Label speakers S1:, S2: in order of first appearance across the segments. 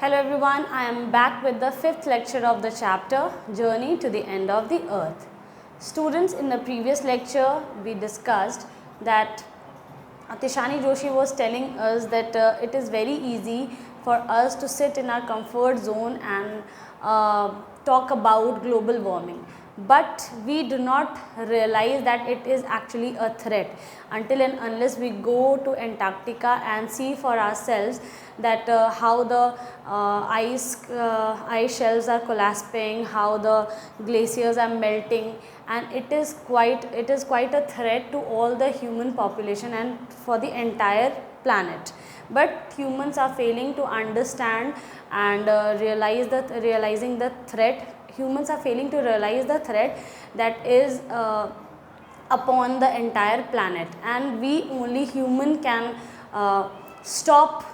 S1: Hello everyone, I am back with the fifth lecture of the chapter Journey to the End of the Earth. Students, in the previous lecture we discussed that Tishani Joshi was telling us that it is very easy for us to sit in our comfort zone and talk about global warming. But we do not realize that it is actually a threat until and unless we go to Antarctica and see for ourselves that how the ice shelves are collapsing, how the glaciers are melting, and it is quite a threat to all the human population and for the entire planet. But humans are failing to understand and realizing the threat. Humans are failing to realize the threat that is upon the entire planet, and we only human can stop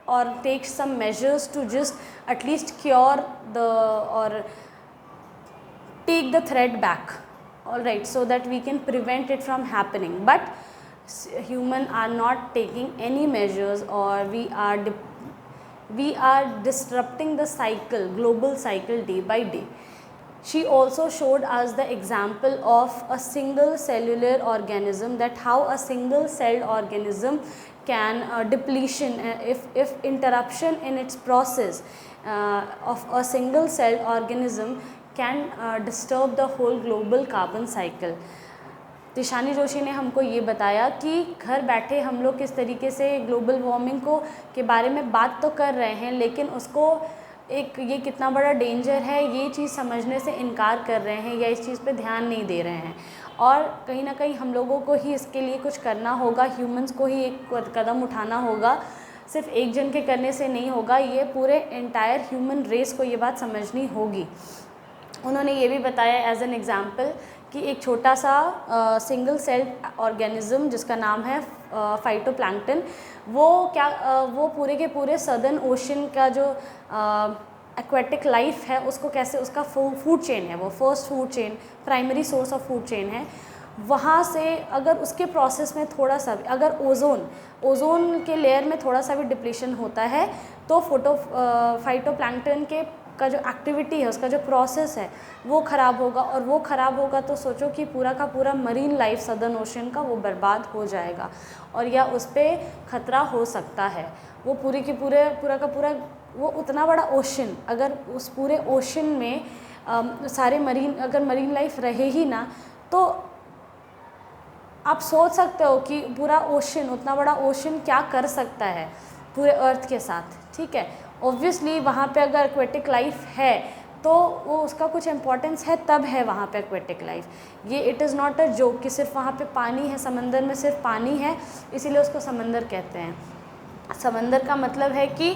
S1: or take some measures to just at least cure the or take the threat back, all right, so that we can prevent it from happening. But humans are not taking any measures, or we are disrupting the cycle, global cycle, day by day. She also showed us the example of a single cellular organism, that how a single celled organism can depletion, if interruption in its process of a single celled organism can disturb the whole global carbon cycle. Tishani Joshi ने हमको ये बताया कि घर बैठे हम लोग किस तरीके से ग्लोबल वार्मिंग को के बारे में बात तो कर रहे हैं, लेकिन उसको ये कितना बड़ा डेंजर है ये चीज़ समझने से इनकार कर रहे हैं या इस चीज़ पे ध्यान नहीं दे रहे हैं। और कहीं ना कहीं हम लोगों को ही इसके लिए कुछ करना होगा, ह्यूमंस को ही एक कदम उठाना होगा, सिर्फ एक जन के करने से नहीं होगा, ये पूरे एंटायर ह्यूमन रेस को ये बात समझनी होगी। उन्होंने ये भी बताया एज एन एग्ज़ाम्पल कि एक छोटा सा सिंगल सेल्ड ऑर्गेनिज्म जिसका नाम है फाइटोप्लैंक्टन, वो पूरे के पूरे सदर्न ओशन का जो एक्वेटिक लाइफ है उसको कैसे, उसका फूड चेन है, वो first food chain, primary source of food chain है, वहाँ से अगर उसके प्रोसेस में थोड़ा सा भी, अगर ओजोन के लेयर में थोड़ा सा भी डिप्लीशन होता है तो फाइटोप्लैंक्टन का जो एक्टिविटी है, उसका जो प्रोसेस है वो ख़राब होगा, और वो ख़राब होगा तो सोचो कि पूरा का पूरा मरीन लाइफ सदर्न ओशन का वो बर्बाद हो जाएगा, और या उस पर ख़तरा हो सकता है। वो पूरा का पूरा वो उतना बड़ा ओशन, अगर उस पूरे ओशन में सारे अगर मरीन लाइफ रहे ही ना, तो आप सोच सकते हो कि पूरा ओशन, उतना बड़ा ओशन क्या कर सकता है पूरे अर्थ के साथ, ठीक है। ऑब्वियसली वहाँ पे अगर एक्वेटिक लाइफ है तो वो उसका कुछ इम्पोर्टेंस है, तब है वहाँ पे एक्वेटिक लाइफ। ये it is not a joke कि सिर्फ वहाँ पे पानी है, समंदर में सिर्फ पानी है इसीलिए उसको समंदर कहते हैं। समंदर का मतलब है कि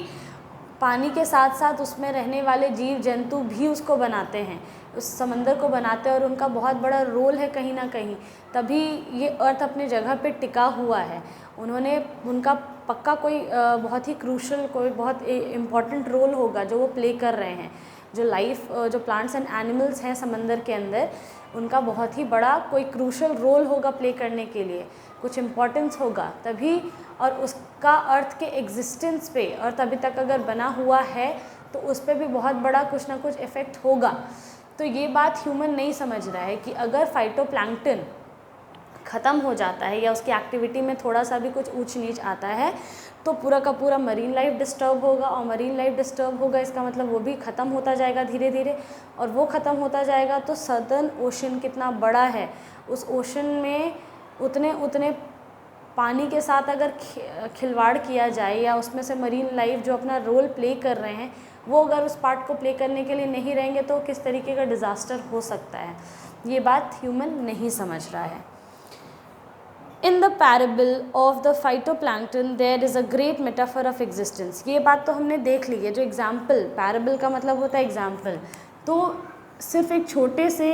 S1: पानी के साथ साथ उसमें रहने वाले जीव जंतु भी उसको बनाते हैं, उस समंदर को बनाते हैं, और उनका बहुत बड़ा रोल है कहीं ना कहीं, तभी ये अर्थ अपने जगह पे टिका हुआ है। उनका पक्का कोई बहुत ही क्रूशल, कोई बहुत इम्पॉर्टेंट रोल होगा जो वो प्ले कर रहे हैं। जो प्लांट्स एंड एनिमल्स हैं समंदर के अंदर, उनका बहुत ही बड़ा कोई क्रूशल रोल होगा प्ले करने के लिए, कुछ इम्पोर्टेंस होगा तभी, और उसका अर्थ के एग्जिस्टेंस पे, अर्थ अभी तक अगर बना हुआ है तो उस पर भी बहुत बड़ा कुछ ना कुछ इफ़ेक्ट होगा। तो ये बात ह्यूमन नहीं समझ रहा है कि अगर फाइटोप्लैंक्टन ख़त्म हो जाता है या उसकी एक्टिविटी में थोड़ा सा भी कुछ ऊंच नीच आता है तो पूरा का पूरा मरीन लाइफ डिस्टर्ब होगा, और मरीन लाइफ डिस्टर्ब होगा इसका मतलब वो भी ख़त्म होता जाएगा धीरे धीरे, और वो ख़त्म होता जाएगा तो सदर्न ओशन कितना बड़ा है, उस ओशन में उतने पानी के साथ अगर खिलवाड़ किया जाए, या उसमें से मरीन लाइफ जो अपना रोल प्ले कर रहे हैं वो अगर उस पार्ट को प्ले करने के लिए नहीं रहेंगे तो किस तरीके का डिज़ास्टर हो सकता है, ये बात ह्यूमन नहीं समझ रहा है। In the parable of the phytoplankton there is a great metaphor of existence। ये बात तो हमने देख ली है, जो एग्जाम्पल, पैराबल का मतलब होता है एग्जाम्पल, तो सिर्फ एक छोटे से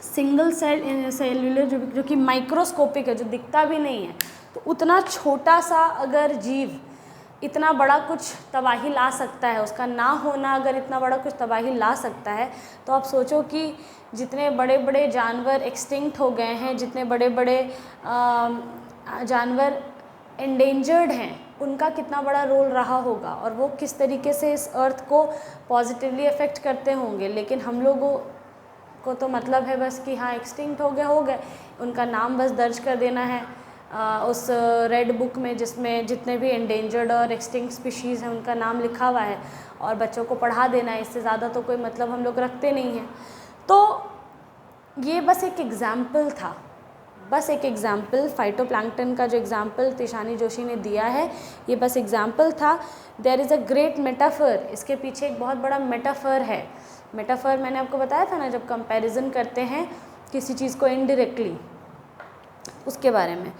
S1: सिंगल सेल्यूलर जो कि माइक्रोस्कोपिक है, जो दिखता भी नहीं है, तो उतना छोटा सा अगर जीव इतना बड़ा कुछ तबाही ला सकता है, उसका ना होना अगर इतना बड़ा कुछ तबाही ला सकता है, तो आप सोचो कि जितने बड़े बड़े जानवर एक्सटिंक्ट हो गए हैं, जितने बड़े बड़े जानवर एंडेंजर्ड हैं उनका कितना बड़ा रोल रहा होगा और वो किस तरीके से इस अर्थ को पॉजिटिवली अफेक्ट करते होंगे। लेकिन हम लोगों को तो मतलब है बस कि हाँ एक्सटिंक्ट हो गए, उनका नाम बस दर्ज कर देना है उस रेड बुक में जिसमें जितने भी एंडेंजर्ड और एक्सटिंक्ट स्पीशीज़ हैं उनका नाम लिखा हुआ है, और बच्चों को पढ़ा देना है। इससे ज़्यादा तो कोई मतलब हम लोग रखते नहीं हैं। तो ये बस एक एग्ज़ाम्पल था, बस एक एग्ज़ाम्पल, फाइटोप्लैंक्टन का जो एग्ज़ाम्पल तिशानी जोशी ने दिया है ये बस एग्ज़ाम्पल था। There is a great metaphor, इसके पीछे एक बहुत बड़ा मेटाफर है। मेटाफर मैंने आपको बताया था ना, जब कंपैरिजन करते हैं किसी चीज़ को इनडायरेक्टली, उसके बारे में।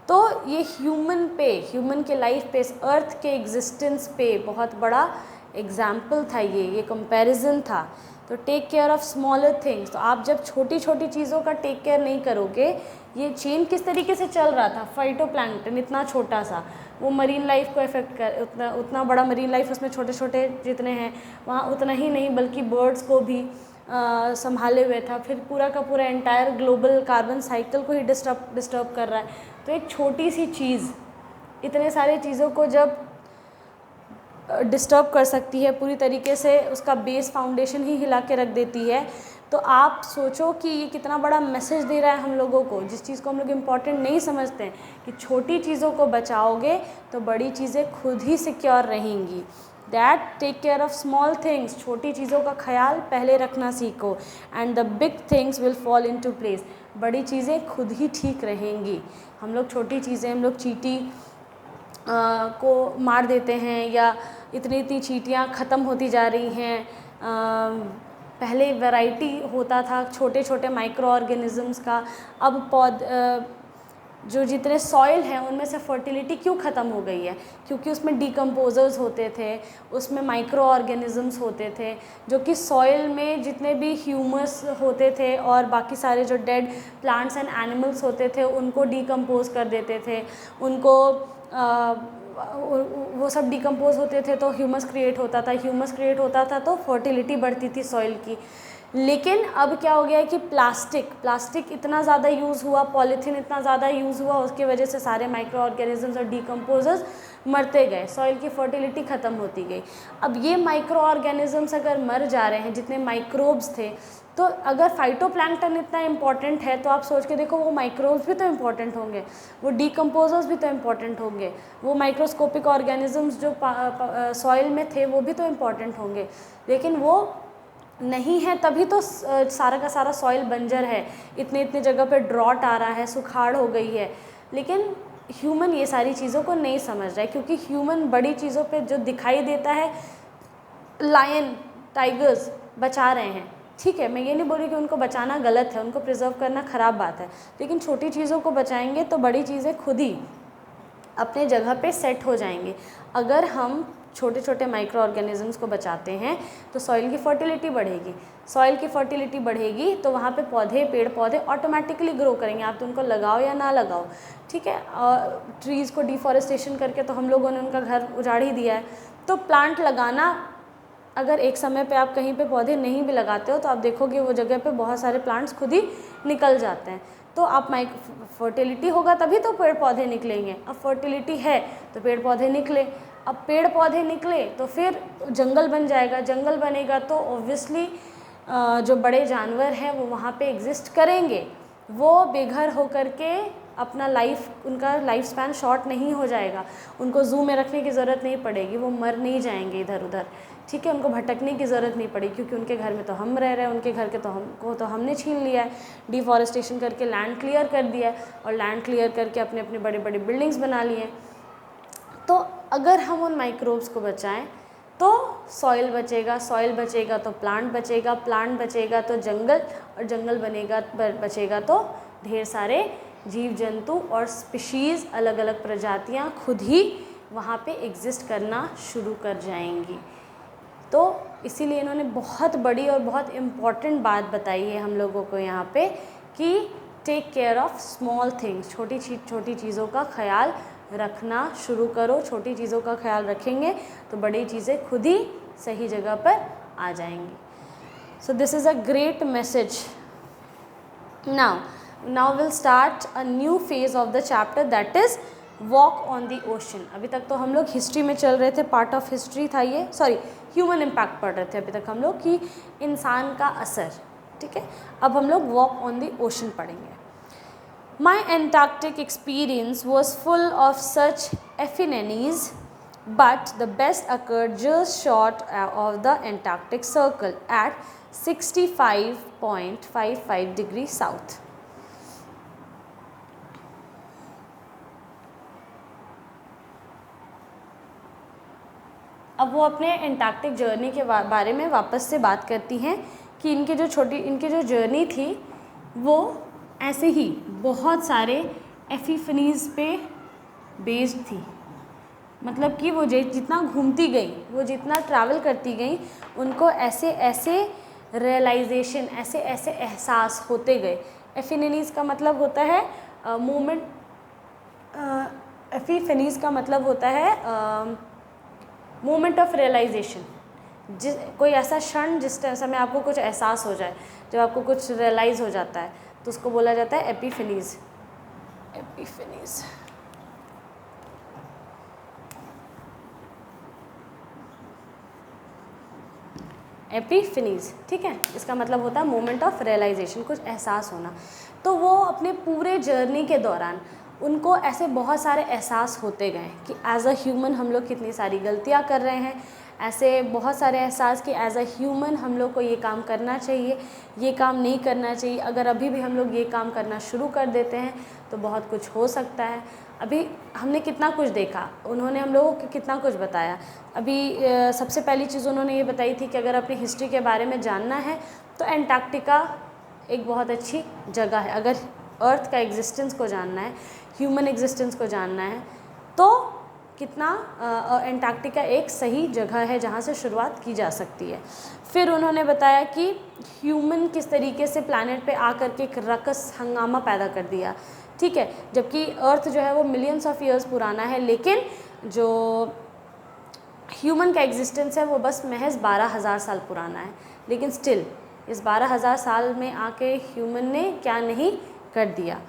S1: तो ये ह्यूमन के लाइफ पे, इस अर्थ के एग्जिस्टेंस पे बहुत बड़ा एग्जाम्पल था ये कंपैरिजन था। तो take care of smaller things, तो आप जब छोटी छोटी चीज़ों का टेक केयर नहीं करोगे, ये चेन किस तरीके से चल रहा था, फाइटोप्लैंक्टन इतना छोटा सा, वो मरीन लाइफ को इफेक्ट कर, उतना बड़ा मरीन लाइफ, उसमें छोटे छोटे जितने हैं वहाँ उतना ही नहीं बल्कि बर्ड्स को भी संभाले हुए था। फिर पूरा का पूरा एंटायर ग्लोबल कार्बन साइकिल को ही डिस्टर्ब कर रहा है। तो एक छोटी सी चीज़ इतने सारे चीज़ों को जब डिस्टर्ब कर सकती है, पूरी तरीके से उसका बेस फाउंडेशन ही हिला के रख देती है, तो आप सोचो कि ये कितना बड़ा मैसेज दे रहा है हम लोगों को, जिस चीज़ को हम लोग इम्पॉर्टेंट नहीं समझते हैं, कि छोटी चीज़ों को बचाओगे तो बड़ी चीज़ें खुद ही सिक्योर रहेंगी। That take care of small things, छोटी चीज़ों का ख्याल पहले रखना सीखो, and the big things will fall into place, बड़ी चीज़ें खुद ही ठीक रहेंगी। हम लोग छोटी चीज़ें, हम लोग चींटी को मार देते हैं, या इतनी चींटियाँ ख़त्म होती जा रही हैं। पहले वैरायटी होता था छोटे छोटे माइक्रो ऑर्गेनिज़म्स का, अब जो जितने सॉइल हैं उनमें से फर्टिलिटी क्यों ख़त्म हो गई है, क्योंकि उसमें डिकम्पोजर्स होते थे, उसमें माइक्रो ऑर्गेनिज़म्स होते थे जो कि सॉइल में जितने भी ह्यूमस होते थे और बाकी सारे जो डेड प्लांट्स एंड एनिमल्स होते थे उनको डिकम्पोज कर देते थे, उनको वो सब डिकम्पोज होते थे तो ह्यूमस क्रिएट होता था तो फर्टिलिटी बढ़ती थी सॉइल की। लेकिन अब क्या हो गया है कि प्लास्टिक इतना ज़्यादा यूज़ हुआ, पॉलीथीन इतना ज़्यादा यूज़ हुआ, उसकी वजह से सारे माइक्रो ऑर्गेनिजम्स और डिकम्पोजर्स मरते गए, सॉइल की फर्टिलिटी ख़त्म होती गई। अब ये माइक्रो ऑर्गेनिजम्स अगर मर जा रहे हैं, जितने माइक्रोब्स थे, तो अगर फाइटोप्लैंक्टन इतना इम्पॉर्टेंट है तो आप सोच के देखो वो माइक्रोब्स भी तो इम्पॉर्टेंट होंगे, वो डिकम्पोजर्स भी तो इम्पॉर्टेंट होंगे, वो माइक्रोस्कोपिक ऑर्गेनिजम्स जो सॉइल में थे वो भी तो इम्पॉर्टेंट होंगे। लेकिन वो नहीं है, तभी तो सारा का सारा सॉइल बंजर है, इतने जगह पे ड्रॉट आ रहा है, सुखाड़ हो गई है। लेकिन ह्यूमन ये सारी चीज़ों को नहीं समझ रहा है, क्योंकि ह्यूमन बड़ी चीज़ों पे जो दिखाई देता है, लायन टाइगर्स बचा रहे हैं, ठीक है, मैं ये नहीं बोल रही कि उनको बचाना गलत है, उनको प्रिजर्व करना ख़राब बात है, लेकिन छोटी चीज़ों को बचाएंगे तो बड़ी चीज़ें खुद ही अपने जगह पे सेट हो जाएंगे। अगर हम छोटे छोटे माइक्रो ऑर्गेनिजम्स को बचाते हैं तो सॉइल की फर्टिलिटी बढ़ेगी, सॉइल की फर्टिलिटी बढ़ेगी तो वहाँ पे पेड़ पौधे ऑटोमेटिकली ग्रो करेंगे, आप तो उनको लगाओ या ना लगाओ, ठीक है। ट्रीज़ को डिफॉरेस्टेशन करके तो हम लोगों ने उनका घर उजाड़ ही दिया है। तो प्लांट लगाना, अगर एक समय पे आप कहीं पे पौधे नहीं भी लगाते हो तो आप देखोगे वो जगह पे बहुत सारे प्लांट्स खुद ही निकल जाते हैं। तो आप फर्टिलिटी होगा तभी तो पेड़ पौधे निकलेंगे, अब फर्टिलिटी है तो पेड़ पौधे निकले, अब पेड़ पौधे निकले तो फिर जंगल बन जाएगा, जंगल बनेगा तो ऑब्वियसली जो बड़े जानवर हैं वो वहाँ पे एग्जिस्ट करेंगे, वो बेघर होकर के अपना उनका लाइफ स्पैन शॉर्ट नहीं हो जाएगा, उनको ज़ू में रखने की ज़रूरत नहीं पड़ेगी, वो मर नहीं जाएंगे इधर उधर, ठीक है, उनको भटकने की ज़रूरत नहीं पड़ेगी, क्योंकि उनके घर में तो हम रह रहे हैं, उनके घर के तो हमने छीन लिया है, डिफॉरेस्टेशन करके लैंड क्लियर कर दिया है, और लैंड क्लियर करके अपने अपने बड़े बड़े बिल्डिंग्स बना लिए। तो अगर हम उन माइक्रोब्स को बचाएं तो सॉइल बचेगा तो प्लांट बचेगा तो जंगल, और जंगल बचेगा तो ढेर सारे जीव जंतु और स्पीशीज़, अलग अलग प्रजातियां खुद ही वहाँ पे एग्जिस्ट करना शुरू कर जाएंगी। तो इसीलिए इन्होंने बहुत बड़ी और बहुत इम्पॉर्टेंट बात बताई है हम लोगों को यहाँ पे, कि take care of small things, छोटी चीज़ों का ख्याल रखना शुरू करो। छोटी चीज़ों का ख्याल रखेंगे तो बड़ी चीज़ें खुद ही सही जगह पर आ जाएंगी। So this is a great message. Now we'll start a new phase of the chapter, that is walk on the ocean. अभी तक तो हम लोग हिस्ट्री में चल रहे थे, पार्ट ऑफ हिस्ट्री था ये, सॉरी ह्यूमन इम्पैक्ट पढ़ रहे थे अभी तक हम लोग कि इंसान का असर, ठीक है। अब हम लोग वॉक ऑन द ओशन पढ़ेंगे। My Antarctic experience was full of such epiphanies, but the best occurred just short of the Antarctic Circle at 65.55 degrees south. अब वो अपने एंटार्क्टिक जर्नी के बारे में वापस से बात करती हैं कि इनकी जो जर्नी थी वो ऐसे ही बहुत सारे एपिफनीज़ पे बेस्ड थी। मतलब कि वो जितना घूमती गई, वो जितना ट्रैवल करती गई, उनको ऐसे ऐसे रियलाइजेशन, ऐसे ऐसे एहसास होते गए। एपिफनीज़ का मतलब होता है मोमेंट, एपिफनीज़ का मतलब होता है मोमेंट ऑफ रियलाइजेशन। कोई ऐसा क्षण जिस समय आपको कुछ एहसास हो जाए, जब आपको कुछ रियलाइज़ हो जाता है, तो उसको बोला जाता है एपिफनीज़। एपिफनीज़ एपिफनीज़, ठीक है, इसका मतलब होता है मोमेंट ऑफ रियलाइजेशन, कुछ एहसास होना। तो वो अपने पूरे जर्नी के दौरान उनको ऐसे बहुत सारे एहसास होते गए कि एज अ ह्यूमन हम लोग कितनी सारी गलतियाँ कर रहे हैं, ऐसे बहुत सारे एहसास कि एज अ ह्यूमन हम लोग को ये काम करना चाहिए, ये काम नहीं करना चाहिए। अगर अभी भी हम लोग ये काम करना शुरू कर देते हैं तो बहुत कुछ हो सकता है। अभी हमने कितना कुछ देखा, उन्होंने हम लोगों को कितना कुछ बताया। अभी सबसे पहली चीज़ उन्होंने ये बताई थी कि अगर अपनी हिस्ट्री के बारे में जानना है तो एंटार्क्टिका एक बहुत अच्छी जगह है। अगर अर्थ का एग्जिस्टेंस को जानना है, ह्यूमन एग्जिस्टेंस को जानना है, तो कितना एंटार्क्टिका एक सही जगह है जहाँ से शुरुआत की जा सकती है। फिर उन्होंने बताया कि ह्यूमन किस तरीके से प्लैनेट पे आकर के एक रकस हंगामा पैदा कर दिया, ठीक है, जबकि अर्थ जो है वो मिलियंस ऑफ ईयर्स पुराना है, लेकिन जो ह्यूमन का एग्जिस्टेंस है वो बस महज 12,000 साल पुराना है। लेकिन स्टिल इस 12,000 साल में आके ह्यूमन ने क्या नहीं कर दिया।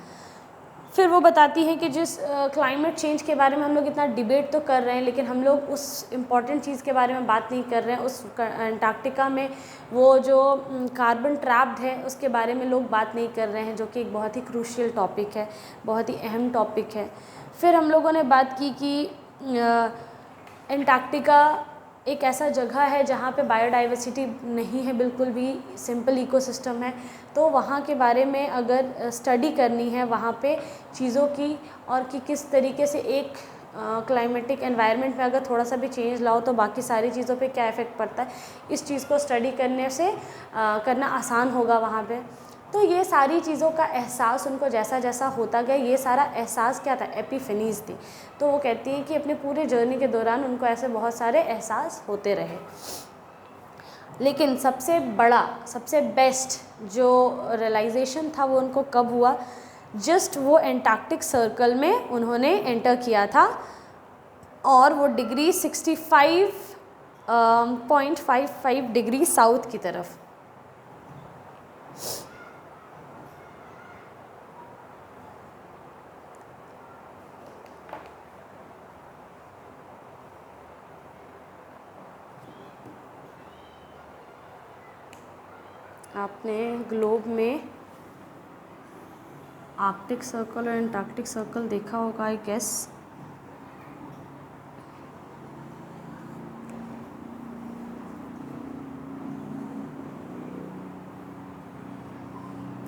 S1: फिर वो बताती हैं कि जिस क्लाइमेट चेंज के बारे में हम लोग इतना डिबेट तो कर रहे हैं, लेकिन हम लोग उस इम्पॉर्टेंट चीज़ के बारे में बात नहीं कर रहे हैं। उस एंटार्क्टिका में वो जो कार्बन ट्रैप्ड है उसके बारे में लोग बात नहीं कर रहे हैं, जो कि एक बहुत ही क्रूशियल टॉपिक है, बहुत ही अहम टॉपिक है। फिर हम लोगों ने बात की कि एंटार्क्टिका एक ऐसा जगह है जहाँ पे बायोडाइवर्सिटी नहीं है, बिल्कुल भी सिंपल इकोसिस्टम है। तो वहाँ के बारे में अगर स्टडी करनी है वहाँ पे चीज़ों की, और कि किस तरीके से एक क्लाइमेटिक एनवायरनमेंट में अगर थोड़ा सा भी चेंज लाओ तो बाकी सारी चीज़ों पे क्या इफ़ेक्ट पड़ता है, इस चीज़ को स्टडी करने से करना आसान होगा वहाँ पे। तो ये सारी चीज़ों का एहसास उनको जैसा जैसा होता गया, ये सारा एहसास क्या था, एपिफनीज़ थी। तो वो कहती हैं कि अपने पूरे जर्नी के दौरान उनको ऐसे बहुत सारे एहसास होते रहे। लेकिन सबसे बड़ा, सबसे बेस्ट जो रियलाइजेशन था वो उनको कब हुआ, जस्ट वो एंटार्क्टिक सर्कल में उन्होंने एंटर किया था, और वो डिग्री 65.55 डिग्री साउथ की तरफ। आपने ग्लोब में आर्कटिक सर्कल और एंटार्क्टिक सर्कल देखा होगा, आई गेस।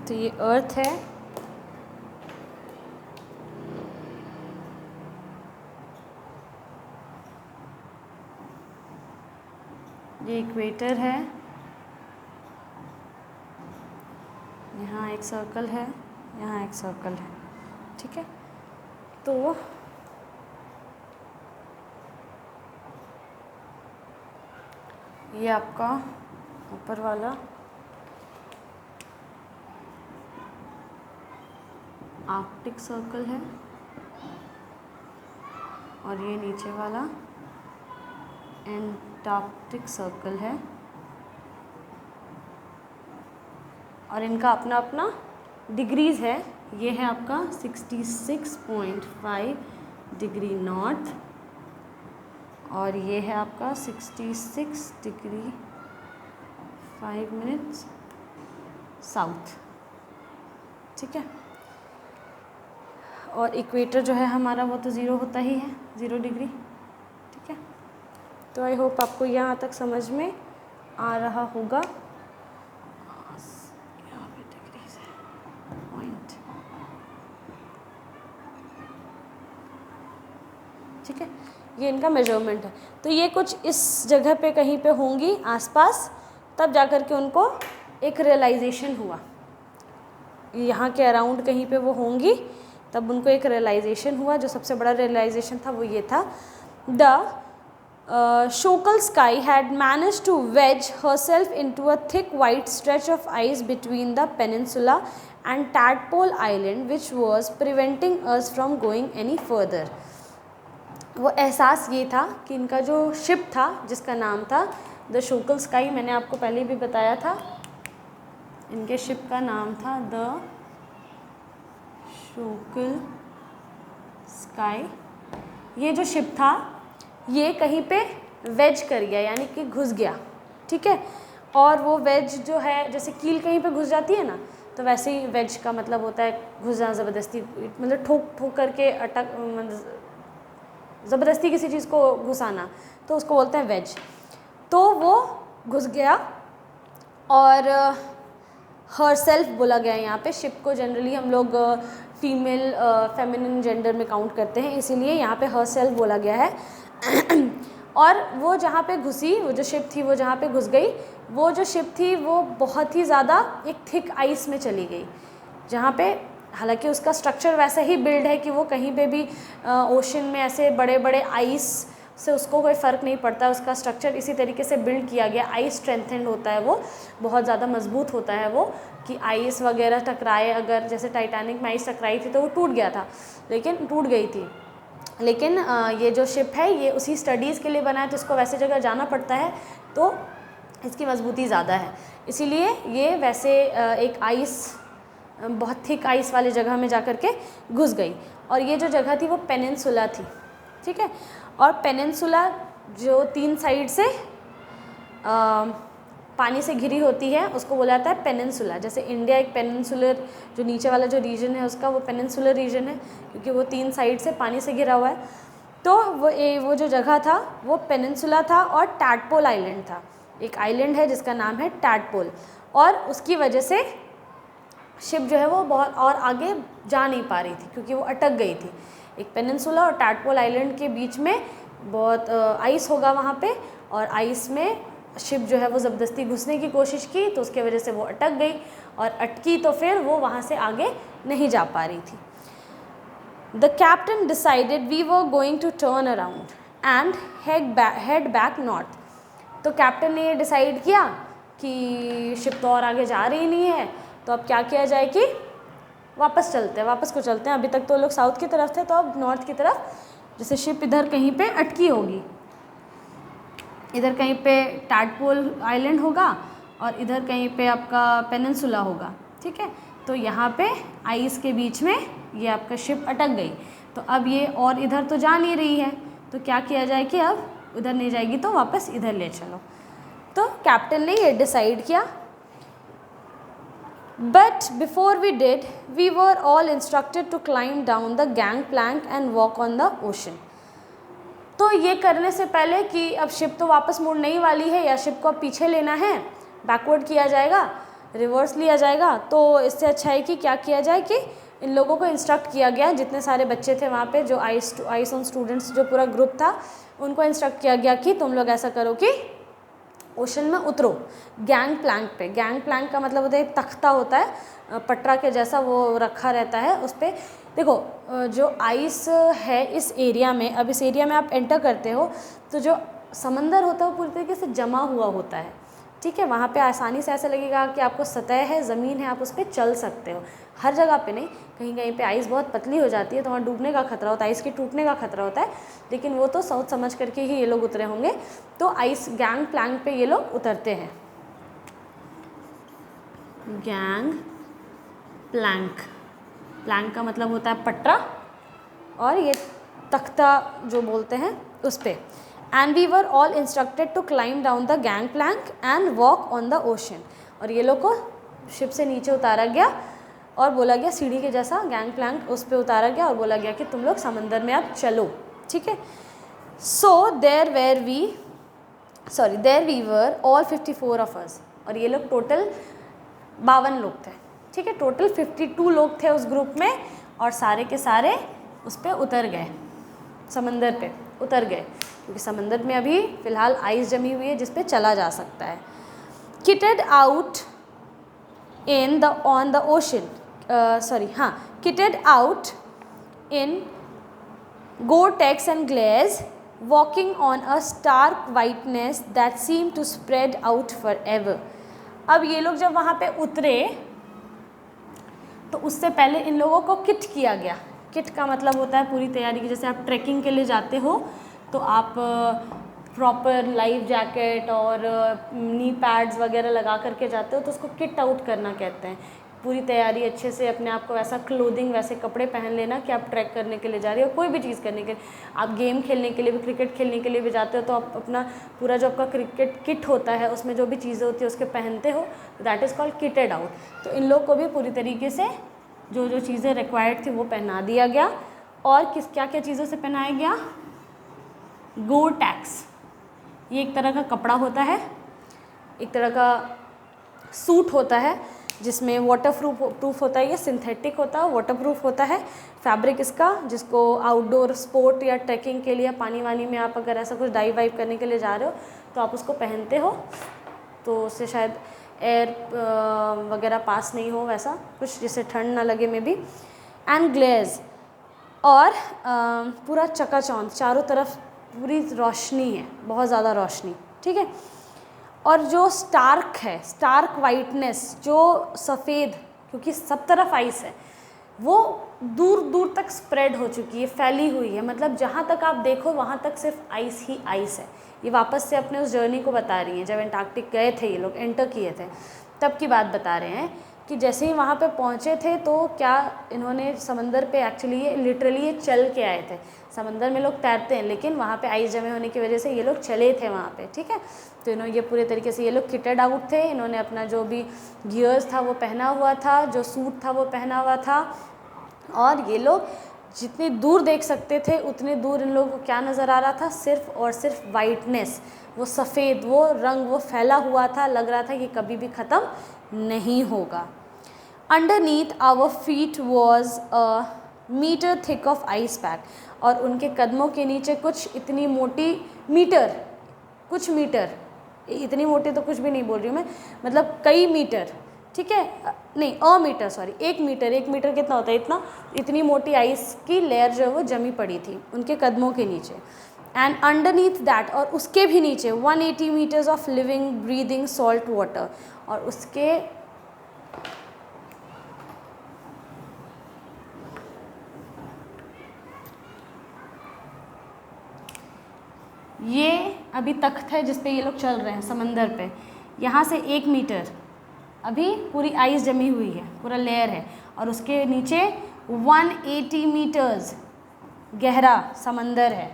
S1: तो ये अर्थ है, ये इक्वेटर है, यहाँ एक सर्कल है, यहाँ एक सर्कल है, ठीक है। तो ये आपका ऊपर वाला आर्कटिक सर्कल है, और ये नीचे वाला एंटार्क्टिक सर्कल है, और इनका अपना अपना डिग्रीज़ है। ये है आपका 66.5 डिग्री नॉर्थ और ये है आपका 66 डिग्री 5 मिनट्स साउथ, ठीक है। और इक्वेटर जो है हमारा वो तो 0 होता ही है, 0 डिग्री, ठीक है। तो आई होप आपको यहाँ तक समझ में आ रहा होगा। यहाँ पे डिग्रीज है, पॉइंट, ठीक है। ये इनका मेजरमेंट है। तो ये कुछ इस जगह पे कहीं पे होंगी आसपास, तब जा कर के उनको एक रियलाइजेशन हुआ, यहाँ के अराउंड कहीं पे वो होंगी, तब उनको एक रियलाइजेशन हुआ। जो सबसे बड़ा रियलाइजेशन था वो ये था, the Shokal sky had managed to wedge herself into a thick white stretch of ice between the peninsula and Tadpole Island, which was preventing us from going any further. वो एहसास ये था कि इनका जो शिप था जिसका नाम था द शोकल स्काई, मैंने आपको पहले भी बताया था, इनके शिप का नाम था द शोकल स्काई। ये जो शिप था ये कहीं पे वेज कर गया, यानी कि घुस गया, ठीक है। और वो वेज जो है, जैसे कील कहीं पे घुस जाती है ना, तो वैसे ही वेज का मतलब होता है घुस जाना, ज़बरदस्ती, मतलब ठोक ठोक करके अटक, ज़बरदस्ती किसी चीज़ को घुसाना, तो उसको बोलते हैं वेज। तो वो घुस गया और हर सेल्फ बोला गया यहाँ पे। शिप को जनरली हम लोग फीमेल फेमिनिन जेंडर में काउंट करते हैं, इसीलिए यहाँ पे हर सेल्फ बोला गया है। और वो जहाँ पे घुसी, वो जो शिप थी वो जहाँ पे घुस गई, वो जो शिप थी वो बहुत ही ज़्यादा एक थिक आइस में चली गई, जहाँ पे हालांकि उसका स्ट्रक्चर वैसा ही बिल्ड है कि वो कहीं पे भी ओशन में ऐसे बड़े बड़े आइस से उसको कोई फ़र्क नहीं पड़ता। उसका स्ट्रक्चर इसी तरीके से बिल्ड किया गया, आइस स्ट्रेंथेंड होता है, वो बहुत ज़्यादा मजबूत होता है वो, कि आइस वगैरह टकराए, अगर जैसे टाइटैनिक में आइस टकराई थी तो वो टूट गया था, लेकिन टूट गई थी। लेकिन ये जो शिप है ये उसी स्टडीज़ के लिए बना है, तो इसको वैसे जगह जाना पड़ता है, तो इसकी मजबूती ज़्यादा है, इसीलिए ये वैसे एक आइस, बहुत थिक आइस वाली जगह में जा कर के घुस गई। और ये जो जगह थी वो पेनिनसुला थी, ठीक है। और पेनिनसुला जो 3 साइड से पानी से घिरी होती है उसको बोला जाता है पेनिनसुला। जैसे इंडिया एक पेनिनसुलर, जो नीचे वाला जो रीजन है उसका वो पेनिनसुलर रीजन है, क्योंकि वो 3 साइड से पानी से घिरा हुआ है। तो वो जो जगह था वो पेनिनसुला था और टैडपोल आइलैंड था। एक आइलैंड है जिसका नाम है टैडपोल, और उसकी वजह से शिप जो है वो बहुत और आगे जा नहीं पा रही थी, क्योंकि वो अटक गई थी। एक पेनिनसुला और टैडपोल आइलैंड के बीच में बहुत आइस होगा वहाँ पे, और आइस में शिप जो है वो ज़बरदस्ती घुसने की कोशिश की, तो उसके वजह से वो अटक गई, और अटकी तो फिर वो वहाँ से आगे नहीं जा पा रही थी। The captain decided we were going to turn around and head back north. तो कैप्टन ने ये डिसाइड किया कि शिप तो और आगे जा रही नहीं है, तो अब क्या किया जाए कि वापस चलते हैं, वापस को चलते हैं। अभी तक तो लोग साउथ की तरफ थे, तो अब नॉर्थ की तरफ, जैसे शिप इधर कहीं पे अटकी होगी, इधर कहीं पे टैडपोल आइलैंड होगा और इधर कहीं पे आपका पेनिनसुला होगा, ठीक है। तो यहाँ पे आइस के बीच में ये आपका शिप अटक गई, तो अब ये और इधर तो जा नहीं रही है, तो क्या किया जाए कि अब उधर नहीं जाएगी तो वापस इधर ले चलो। तो कैप्टन ने ये डिसाइड किया। But before we did we were all instructed to climb down the gangplank and walk on the ocean. तो ये करने से पहले कि अब शिप तो वापस मुड़ नहीं वाली है, या शिप को अब पीछे लेना है, बैकवर्ड किया जाएगा, रिवर्स लिया जाएगा, तो इससे अच्छा है कि क्या किया जाए कि इन लोगों को इंस्ट्रक्ट किया गया, जितने सारे बच्चे थे वहाँ पे, जो आइस ऑन स्टूडेंट्स जो पूरा ग्रुप था, उनको इंस्ट्रक्ट किया गया कि तुम लोग ऐसा करो कि ओशन में उतरो गैंग प्लैंक पे। गैंग प्लैंक का मतलब होता है तख्ता होता है पटरा के जैसा, वो रखा रहता है उस पर। देखो जो आइस है इस एरिया में, अब इस एरिया में आप एंटर करते हो तो जो समंदर होता है वो पूरी तरीके से जमा हुआ होता है, ठीक है। वहाँ पे आसानी से ऐसा लगेगा कि आपको सतह है, ज़मीन है, आप उस पर चल सकते हो। हर जगह पे नहीं, कहीं कहीं पे आइस बहुत पतली हो जाती है तो वहाँ डूबने का खतरा होता है, आइस के टूटने का खतरा होता है, लेकिन वो तो सोच समझ करके ही ये लोग उतरे होंगे। तो आइस गैंग प्लैंक पे ये लोग उतरते हैं। गैंग प्लैंक, प्लैंक का मतलब होता है पटरा, और ये तख्ता जो बोलते हैं उस पर। And we were all instructed to climb down the gangplank and walk on the ocean. और ये लोग को शिप से नीचे उतारा गया और बोला गया, सीढ़ी के जैसा गैंग प्लैंक उस पर उतारा गया और बोला गया कि तुम लोग समंदर में अब चलो, ठीक है। So there we were all 54 of us. और ये लोग टोटल 52 लोग थे, ठीक है। टोटल 52 लोग थे उस ग्रुप में और सारे के सारे उस पर उतर गए, समंदर पे उतर गए, क्योंकि समंदर में अभी फ़िलहाल आइस जमी हुई है जिस पे चला जा सकता है। Kitted out in the on the ocean, kitted out in Gore-Tex and glares, walking on a stark whiteness that seemed to spread out forever। अब ये लोग जब वहाँ पे उतरे तो उससे पहले इन लोगों को किट किया गया। किट का मतलब होता है पूरी तैयारी की। जैसे आप ट्रैकिंग के लिए जाते हो तो आप प्रॉपर लाइफ जैकेट और नी पैड्स वगैरह लगा करके जाते हो, तो उसको किट आउट करना कहते हैं। पूरी तैयारी अच्छे से अपने आप को वैसा क्लोथिंग, वैसे कपड़े पहन लेना कि आप ट्रैक करने के लिए जा रहे हो, कोई भी चीज़ करने के लिए। आप गेम खेलने के लिए भी, क्रिकेट खेलने के लिए भी जाते हो तो आप अपना पूरा जो आपका क्रिकेट किट होता है उसमें जो भी चीज़ें होती है उसके पहनते हो, that is called kitted out. तो इन लोग को भी पूरी तरीके से जो जो चीज़ें रिक्वायर्ड थी वो पहना दिया गया। और क्या क्या चीज़ों से पहनाया गया? गोर-टैक्स, ये एक तरह का कपड़ा होता है, एक तरह का सूट होता है जिसमें वाटर प्रूफ होता है, ये सिंथेटिक होता है, वाटर प्रूफ होता है फैब्रिक इसका, जिसको आउटडोर स्पोर्ट या ट्रैकिंग के लिए पानी वानी में आप अगर ऐसा कुछ डाइव वाइव करने के लिए जा रहे हो तो आप उसको पहनते हो, तो उससे शायद एयर वगैरह पास नहीं हो, वैसा कुछ जिससे ठंड ना लगे मे बी। एंड ग्लेयर्स, और पूरा चकाचौंध, चारों तरफ पूरी रोशनी है, बहुत ज़्यादा रोशनी, ठीक है। और जो स्टार्क है, स्टार्क वाइटनेस, जो सफ़ेद, क्योंकि सब तरफ आइस है, वो दूर दूर तक स्प्रेड हो चुकी है, फैली हुई है। मतलब जहाँ तक आप देखो वहाँ तक सिर्फ आइस ही आइस है। ये वापस से अपने उस जर्नी को बता रही हैं, जब एंटार्क्टिक गए थे ये लोग, एंटर किए थे, तब की बात बता रहे हैं कि जैसे ही वहाँ पे पहुँचे थे तो क्या इन्होंने समंदर पे एक्चुअली ये लिटरली ये चल के आए थे। समंदर में लोग तैरते हैं लेकिन वहाँ पे आइस जमे होने की वजह से ये लोग चले थे वहाँ पे, ठीक है। तो इन्होंने ये पूरे तरीके से, ये लोग किटेड आउट थे, इन्होंने अपना जो भी गियर्स था वो पहना हुआ था, जो सूट था वो पहना हुआ था। और ये लोग जितनी दूर देख सकते थे उतने दूर इन लोगों को क्या नज़र आ रहा था? सिर्फ और सिर्फ वाइटनेस, वो सफ़ेद, वो रंग, वो फैला हुआ था, लग रहा था कि कभी भी ख़त्म नहीं होगा। Underneath our feet was a metre thick of ice pack, और उनके कदमों के नीचे कुछ इतनी मोटी मीटर, कुछ मीटर, इतनी मोटी तो कुछ भी नहीं बोल रही हूँ मैं, मतलब कई मीटर, ठीक है, नहीं मीटर, सॉरी, 1 मीटर, 1 मीटर कितना होता है? इतना, इतनी मोटी आइस की लेयर जो है वो जमी पड़ी थी उनके कदमों के नीचे। एंड अंडरनीथ दैट, और उसके भी नीचे 180 metres of living breathing salt water, और उसके ये अभी तख्त है जिस पे ये लोग चल रहे हैं समंदर पे, यहाँ से 1 मीटर अभी पूरी आइस जमी हुई है, पूरा लेयर है, और उसके नीचे 180 मीटर्स गहरा समंदर है,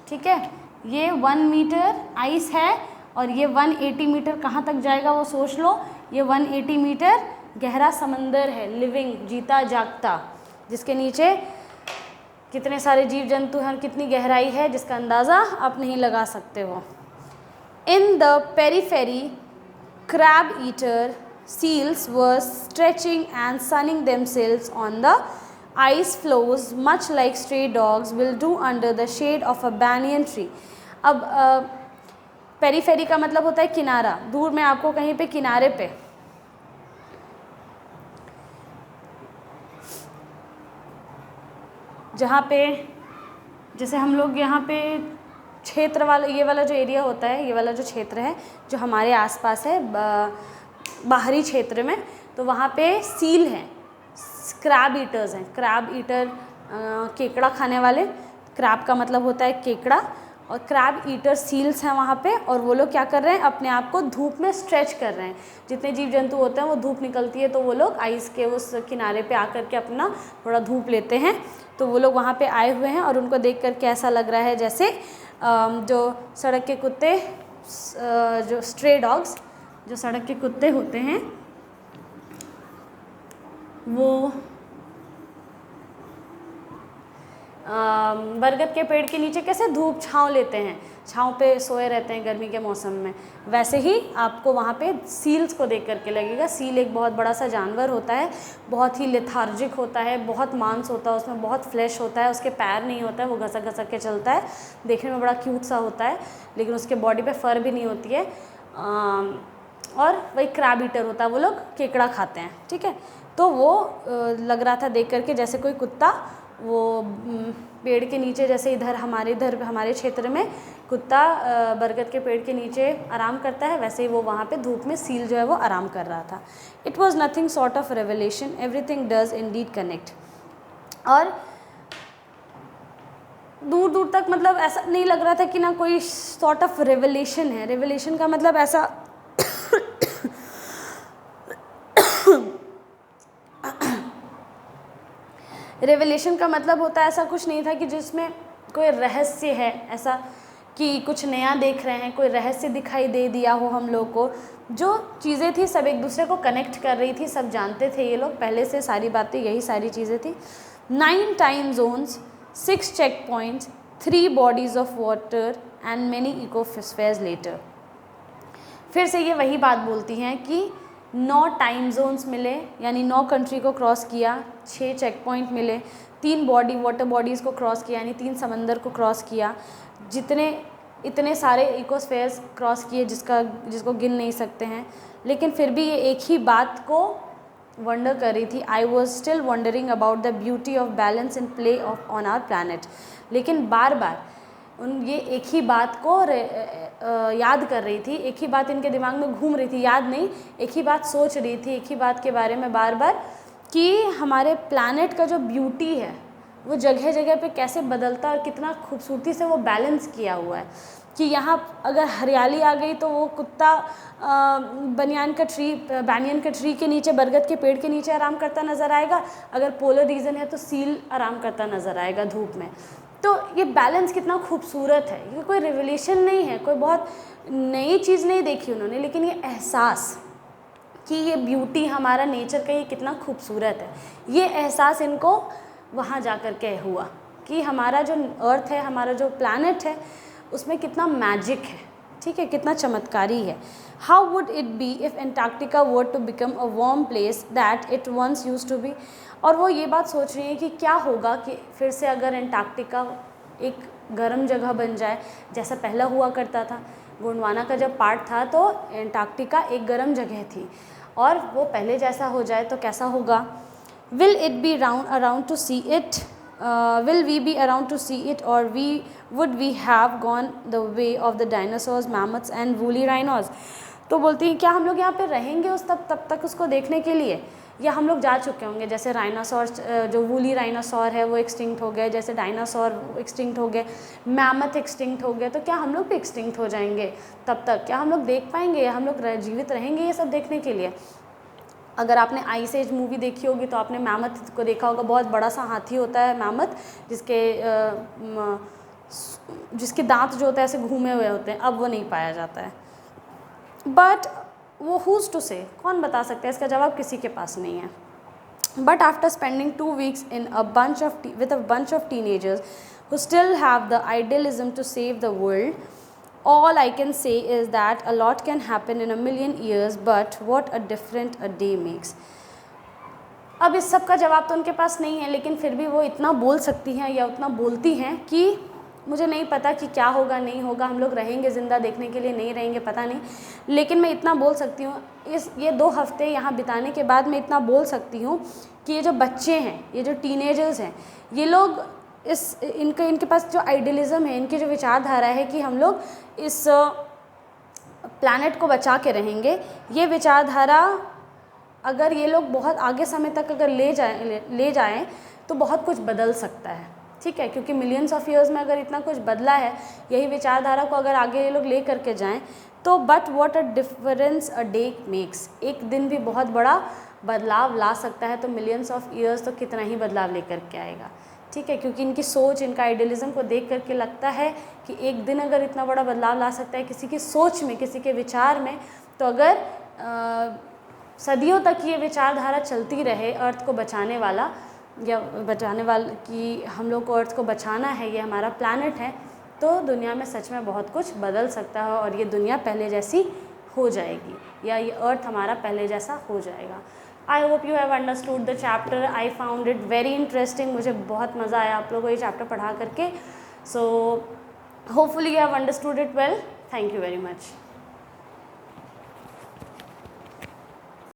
S1: ठीक है। ये 1 मीटर आइस है और ये 180 मीटर कहाँ तक जाएगा वो सोच लो। ये 180 मीटर गहरा समंदर है, लिविंग, जीता जागता, जिसके नीचे कितने सारे जीव जंतु हैं और कितनी गहराई है जिसका अंदाज़ा आप नहीं लगा सकते हो। In the periphery crab eater seals were stretching and sunning themselves on the ice floes much like stray dogs will do under the shade of a banyan tree। अब पेरीफेरी का मतलब होता है किनारा, दूर में आपको कहीं पे किनारे पे, जहाँ पे जैसे हम लोग यहाँ पे क्षेत्र वाला, ये वाला जो एरिया होता है, ये वाला जो क्षेत्र है जो हमारे आसपास है बाहरी क्षेत्र में, तो वहाँ पे सील हैं, क्रैब ईटर्स हैं। क्रैब ईटर केकड़ा खाने वाले, क्रैब का मतलब होता है केकड़ा, और क्रैब ईटर सील्स हैं वहाँ पे, और वो लोग क्या कर रहे हैं? अपने आप को धूप में स्ट्रेच कर रहे हैं। जितने जीव जंतु होते हैं वो धूप निकलती है तो वो लोग आइस के उस किनारे पे आकर के अपना थोड़ा धूप लेते हैं। तो वो लोग वहाँ पे आए हुए हैं और उनको देख कर के ऐसा लग रहा है जैसे जो सड़क के कुत्ते, जो स्ट्रे डॉग्स, जो सड़क के कुत्ते होते हैं, वो बरगद के पेड़ के नीचे कैसे धूप छाँव लेते हैं, छाँव पे सोए रहते हैं गर्मी के मौसम में, वैसे ही आपको वहाँ पे सील्स को देख करके लगेगा। सील एक बहुत बड़ा सा जानवर होता है, बहुत ही लेथार्जिक होता है, बहुत मांस होता है उसमें, बहुत फ्लैश होता है, उसके पैर नहीं होता है, वो घसक घसक के चलता है, देखने में बड़ा क्यूट सा होता है, लेकिन उसके बॉडी पे फर भी नहीं होती है। और वही क्रैब ईटर होता है, वो लोग केकड़ा खाते हैं, ठीक है। तो वो लग रहा था देख करके जैसे कोई कुत्ता वो पेड़ के नीचे, जैसे इधर हमारे क्षेत्र में कुत्ता बरगद के पेड़ के नीचे आराम करता है, वैसे ही वो वहाँ पे धूप में सील जो है वो आराम कर रहा था। It was nothing sort of revelation, everything does Indeed connect. और दूर दूर तक मतलब ऐसा नहीं लग रहा था कि ना कोई सॉर्ट ऑफ रेवलेशन है। रेवलेशन का मतलब ऐसा रेवलेशन का मतलब होता है ऐसा कुछ नहीं था कि जिसमें कोई रहस्य है, ऐसा कि कुछ नया देख रहे हैं, कोई रहस्य दिखाई दे दिया हो हम लोग को। जो चीज़ें थी सब एक दूसरे को कनेक्ट कर रही थी, सब जानते थे ये लोग पहले से सारी बातें, यही सारी चीज़ें थी। 9 time zones, 6 check points, 3 bodies of water and many ecospheres later. फिर से ये वही बात बोलती हैं कि 9 टाइम जोन्स मिले, यानी 9 कंट्री को क्रॉस किया, 6 चेक पॉइंट मिले, 3 वाटर बॉडीज़ को क्रॉस किया, यानी 3 समंदर को क्रॉस किया, इतने सारे इकोस्फेयर्स क्रॉस किए जिसको गिन नहीं सकते हैं। लेकिन फिर भी ये एक ही बात को वंडर कर रही थी। I was still wondering about the beauty of balance and play of on our planet. लेकिन बार बार ये एक ही बात को याद कर रही थी, एक ही बात इनके दिमाग में घूम रही थी, याद नहीं, एक ही बात सोच रही थी, एक ही बात के बारे में बार बार, कि हमारे प्लैनेट का जो ब्यूटी है वो जगह जगह पे कैसे बदलता और कितना खूबसूरती से वो बैलेंस किया हुआ है। कि यहाँ अगर हरियाली आ गई तो वो कुत्ता बनियान का ट्री के नीचे, बरगद के पेड़ के नीचे आराम करता नज़र आएगा, अगर पोलर रीजन है तो सील आराम करता नज़र आएगा धूप में। तो ये बैलेंस कितना खूबसूरत है। ये कोई रिवोल्यूशन नहीं है, कोई बहुत नई चीज़ नहीं देखी उन्होंने, लेकिन ये एहसास कि ये ब्यूटी हमारा नेचर का ये कितना खूबसूरत है, ये एहसास इनको वहाँ जा कर के हुआ कि हमारा जो अर्थ है, हमारा जो प्लैनेट है, उसमें कितना मैजिक है, ठीक है, कितना चमत्कारी है। How would it be if Antarctica were to become a warm place that it once used to be. और वो ये बात सोच रही हैं कि क्या होगा कि फिर से अगर एंटार्क्टिका एक गर्म जगह बन जाए जैसा पहला हुआ करता था। गोंडवाना का जब पार्ट था तो एंटार्क्टिका एक गर्म जगह थी, और वो पहले जैसा हो जाए तो कैसा होगा। Will it be around two see it, will we be around to see it, or would we have gone the way of the dinosaurs, mammoths and woolly rhinos। तो बोलती हैं क्या हम लोग यहाँ पे रहेंगे उस तब तक उसको देखने के लिए, या हम लोग जा चुके होंगे। जैसे राइनासोर, जो वूली राइनासोर है वो एक्सटिंक्ट हो गए, जैसे डायनासोर एक्सटिंक्ट हो गए, मैमथ एक्सटिंक्ट हो गए, तो क्या हम लोग भी एक्सटिंक्ट हो जाएंगे तब तक? क्या हम लोग देख पाएंगे, या हम लोग जीवित रहेंगे ये सब देखने के लिए? अगर आपने आइस एज मूवी देखी होगी तो आपने मैमथ को देखा होगा, बहुत बड़ा सा हाथी होता है मैमथ, जिसके दांत जो होता है ऐसे घूमे हुए होते हैं, अब वो नहीं पाया जाता है। बट वो हुज टू से, कौन बता सकता है, इसका जवाब किसी के पास नहीं है। But after spending 2 weeks in with a bunch of teenagers who still have the idealism to save the world, all I can say is that a lot can happen in a million years, but what a difference a day makes। अब इस सब का जवाब तो उनके पास नहीं है, लेकिन फिर भी वो इतना बोल सकती हैं या उतना बोलती हैं कि मुझे नहीं पता कि क्या होगा नहीं होगा, हम लोग रहेंगे ज़िंदा देखने के लिए नहीं रहेंगे पता नहीं, लेकिन मैं इतना बोल सकती हूँ, ये 2 हफ्ते यहाँ बिताने के बाद मैं इतना बोल सकती हूँ कि ये जो बच्चे हैं, ये जो टीनेजर्स हैं, ये लोग इनके पास जो आइडियलिज़म है, इनकी जो विचारधारा है कि हम लोग इस प्लैनेट को बचा के रहेंगे, ये विचारधारा अगर ये लोग बहुत आगे समय तक अगर ले जाएं तो बहुत कुछ बदल सकता है, ठीक है। क्योंकि मिलियंस ऑफ ईयर्स में अगर इतना कुछ बदला है, यही विचारधारा को अगर आगे ये लोग ले करके जाएं तो but what a difference a day makes, एक दिन भी बहुत बड़ा बदलाव ला सकता है, तो मिलियंस ऑफ ईयर्स तो कितना ही बदलाव लेकर के आएगा। ठीक है, क्योंकि इनकी सोच, इनका आइडियलिज्म को देख करके लगता है कि एक दिन अगर इतना बड़ा बदलाव ला सकता है किसी की सोच में, किसी के विचार में, तो अगर सदियों तक ये विचारधारा चलती रहे अर्थ को बचाने वाला, या बचाने वाला कि हम लोग को अर्थ को बचाना है, ये हमारा प्लैनेट है, तो दुनिया में सच में बहुत कुछ बदल सकता है और ये दुनिया पहले जैसी हो जाएगी, या ये अर्थ हमारा पहले जैसा हो जाएगा। I hope you have understood the chapter. I found it very interesting. मुझे बहुत मज़ा आया आप लोगों को ये चैप्टर पढ़ा करके। So hopefully you have understood it well. Thank you very much.